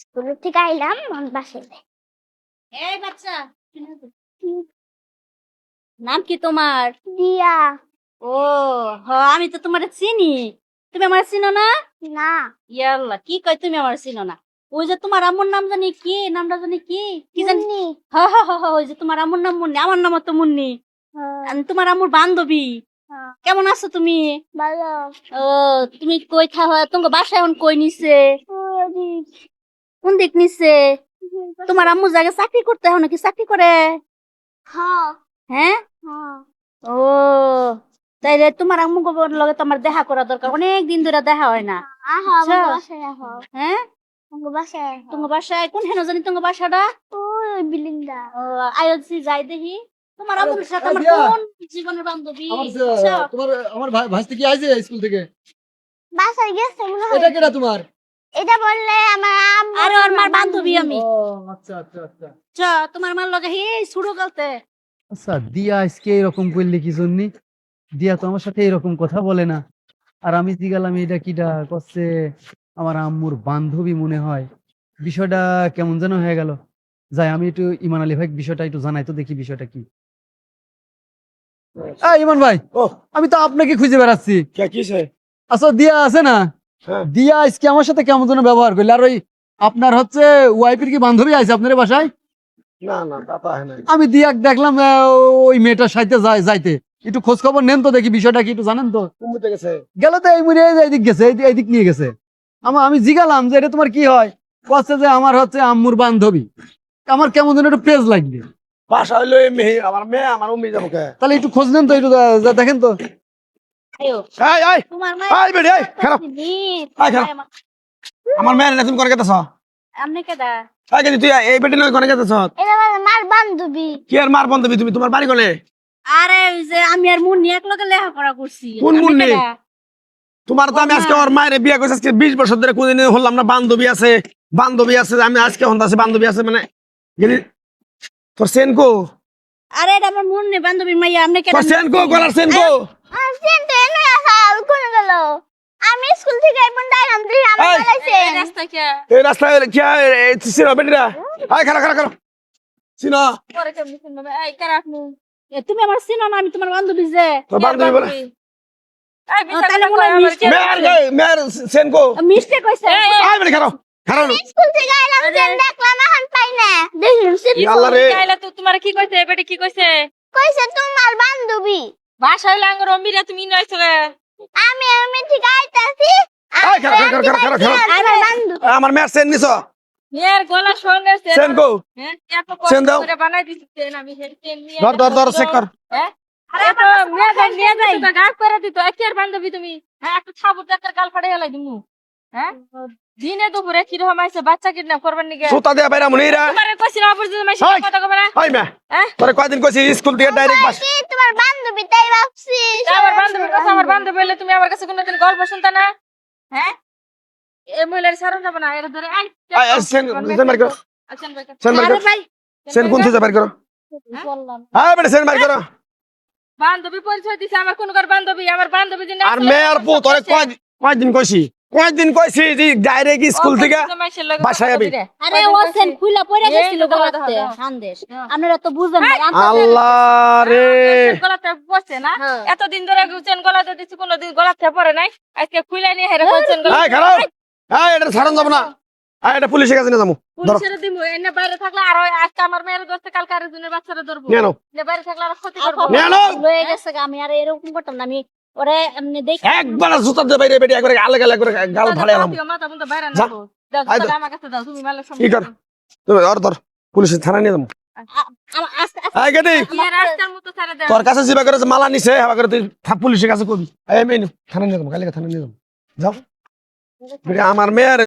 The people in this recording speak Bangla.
স্কুল থেকে আইলাম বাসায় যাই। এই বাচ্চা, নাম কি তোমার? দিয়া। ও আমি তো তোমার চিনি। তুমি আমার চিনো না? না। ইয়াল্লা, কি কয় তুমি আমার চিনো না? ওই যে তোমার আম্মুর নাম জানি কি, নামটা জানি কি কি জানি। মুন্নি। ওই যে তোমার আম্মুর নাম মুন্নি, আমার নাম তো মুন্নি। হ্যাঁ, আমি তোমার আম্মুর বান্ধবী। হ্যাঁ, কেমন আছো তুমি? ভালো। ও তুমি কই থাকো? তোমার বাসায় এখন কই নিছে? ওদিক। কোন দিক নিছে? তোমার আম্মু জায়গায় চাকরি করতে হয় নাকি? চাকরি করে? হ্যাঁ, হ্যাঁ। হ্যাঁ। ও তাইলে তোমার আম্মু গোবর লগে তোমার দেখা করা দরকার, অনেক দিন ধরে দেখা হয় না। আহো বুঝছো? আমার বাসায় আহো। হ্যাঁ, আমার বাসায় আহো। তোমার বাসায় কোন হেন জানি তোমার বাসাটা? ওই বিল্ডিংটা। ও আয়োজি যাই দেখি। তোমার আম্মুর সাথে আমার দিয়া। কোন জীবনের বান্ধবী? আমার ভাইস্তি কি আইছে স্কুল থেকে? বাসায় গেছে মনে হয়। এটা কেডা তোমার? এটা বললে আমার আম্মু আরে ওর মার বান্ধবী আমি। ও আচ্ছা আচ্ছা আচ্ছা। তোমার মার লগে হে ছুড়ো গলতে। আচ্ছা, দিয়া আজকে এরকম করলে কি জন্যে? দিয়া তো আমার সাথে এরকম কথা বলে না। আর আমি জিগালাম এটা কিডা করছে, আমার আম্মুর বান্ধবী মনে হয়। বিষয়টা কেমন যেন হয়ে গেল। যাই আমি একটু ইমান আলী ভাই বিষয়টা একটু জানাই তো, দেখি বিষয়টা কি। ইমান ভাই, ও আমি তো আপনাকে খুঁজে বেড়াচ্ছি। কে কিছে? আচ্ছা, দিয়া আছে না? হ্যাঁ। দিয়া আজকে আমার সাথে কেমন যেন ব্যবহার করলে। আর ওই আপনার হচ্ছে ওয়াইফের কি বান্ধবী আছে আপনার বাসায়? না না দাদা হয় নাই। আমি দিয়াক দেখলাম ওই মেয়েটার সাথে যাইতে। একটু খোঁজ খবর নেন তো, দেখি বিষয়টা কি একটু জানেন তো। কুমুতে গেছে। গেল তো এই মুড়ে এইদিক গেছে, এইদিক নিয়ে গেছে। আমি জিগালাম যে এটা তোমার কি হয়, বলছে যে আমার হচ্ছে আম্মুর বান্ধবী। আমার কেমন যেন একটু পেজ লাগবে। বাসা হইলো এই মেয়ে, আমার মেয়ে আমার উম্মি যাবো কে? তাহলে একটু খোঁজ নেন তো, একটু দেখেন তো। আয়ো এই এই তোমার মা এই বেডি এই খারাপ। আয় খারাপ। আমার মেয়ে না তুমি কোন গেতেছ? আমনে কেডা? এই কেন তুই এই বেডি নয় কোন গেতেছ? এটা আমার বান্ধবী। কি আর মার বান্ধবী তুমি? তোমার বাড়ি কোনে? আরে ওই যে আমি আর মুন্নি এক লগে লেখাপড়া করছি। কোন আপনি মুন্নি? কেডা? তোমার তো আমি আজকে ওর মায়ের বিয়ে করেছি আজকে 20 বছর ধরে, কোনদিন হলাম না। বান্ধবী আছে বান্ধবী আছে, আমি আজকে হন্তা আছে বান্ধবী আছে মানে গেলি। তোর সেনকো আরে এটা আমার মুন্নি বান্ধবী মাইয়া, আপনি কেডা? তোর সেনকো গলার সেনকো। আর সেন্টে এনে আসাল কোন গেল? আমি স্কুল থেকে এখন ডাইলাম তুই আমার এই! বলাইছে। এই রাস্তা কে? এই রাস্তায় কি চিনো বেটিরা? আয় খারাপ খারাপ খারাপ চিনো? পরে কেমনি শুনবো? এই কারা আপনি? তুমি আমার চিনো না? আমি তোমার বান্ধবী যে। তোর বান্ধবী বলে? তাহলে মনে হয় মিস্টেক মেয়ের সেনকো। মিস্টেক হইছে। আয় বেটি খারাপ খারাপ। স্কুল থেকে আইলাম সেন দেখলাম এখন পাই না। দেখলাম সেন আল্লাহ রে। কাইলা তো তোমার কি কইছে? বেটি কি কইছে? কইছে তোমার বান্ধবী। বাসায় লাঙ্গর অম্বিরা তুমি নইছো গে। আমি ঠিক আইতাছি। আয় খারাপ খারাপ খারাপ খারাপ। আমার বান্ধবী। আমার মেয়ের সেন নিছো? মেয়ের গলা সঙ্গে সেনকো হ্যাঁ এত সেন দাও। কষ্ট করে বানাই দিছি সেন, আমি সেন নিয়ে ধর চেক কর। হ্যাঁ আরে তো মেয়ে গান নিয়ে যাই তো গাছ করে দিত একের বান্ধবী তুমি। হ্যাঁ একটু ছাবুর টাকার গাল ফাড়ে হেলাই দিমু। হ্যাঁ দিনে দুপুরে কি রকম আইছে বাচ্চা কিডন্যাপ করবার নিগে। সুতা দিয়া বাইরা মুনিরা। তোমারে কইছিল অপরজন মাইছে হাই। কথা কবে না? আয় মে হ্যাঁ তোরে কয়দিন কইছি স্কুল থেকে ডাইরেক্ট বাস। কি তোমার বান্ধবী তাই ভাবছি। আমার বান্ধবীর কথা, আমার বান্ধবী হইলে তুমি আমার কাছে কোনোদিন গল্প শুনতা না? হ্যাঁ এই মহিলার সারণ যাব না, এর ধরে আই আয় সেন মার করো। আছেন ভাই সেন মার আরে করো। ভাই সেন কোন থেকে বাইর করো? বললাম। আয় বেটি সেন মার করো। বান্ধবী পরিচয় দিছে আমার কোন বান্ধবী, আমার বান্ধবী দিন আর মেয়ের পু তোরে কয়দিন কইছি যে ডাইরেক্ট স্কুল থেকে বাসায় আবি। আরে ওসেন খুইলা পড়ে গেছিল গলাতে সন্দেশ। আপনারা তো বুঝেন না। আল্লাহ রে। গলাতে বসে না হ্যাঁ। এতদিন ধরে চেন গলাতে দিছি, কোনদিন গলাতে পরে নাই, আজকে খুইলা নিয়ে হেরে চেন গলা। আয় খারাপ। আয় এটা ছাড়ন যাব না। আয় এটা পুলিশের কাছে নিয়ে যাবো। ধরো পুলিশের দিমু এনে বাইরে থাকলে আর আজকে আমার মেয়ের দোস্তে কালকে আরেকজনের বাচ্চারা ধরবো। নিয়ে নাও। এনে বাইরে থাকলে আর ক্ষতি করবো। নিয়ে নাও। লয়ে গেছে গা, আমি আর এরকম করতাম না। আমি ওরে এমনি দেখি একবার জুতা দিয়ে বাইরে বেটি একবার আলে গালে করে গাল ফাড়ে আলাম। মাথা মুন্ডা বাইরে যা। নাও দাও, আয় জুতাটা দাও। আমার কাছে দাও, তুমি মালের কি কর? তুমি ধর পুলিশের থানা নিয়ে যাবো। আস্তে আয় গেটি রাস্তার মতো ছেড়ে দাও। তোর কাছে জিবা করে যে মালা নিছে হাবা করে তুই পুলিশের কাছে কবি। এই মেয়ে থানা নিয়ে যাবো, কালকে থানা নিয়ে যাবো। যাও বেটি আমার মেয়ের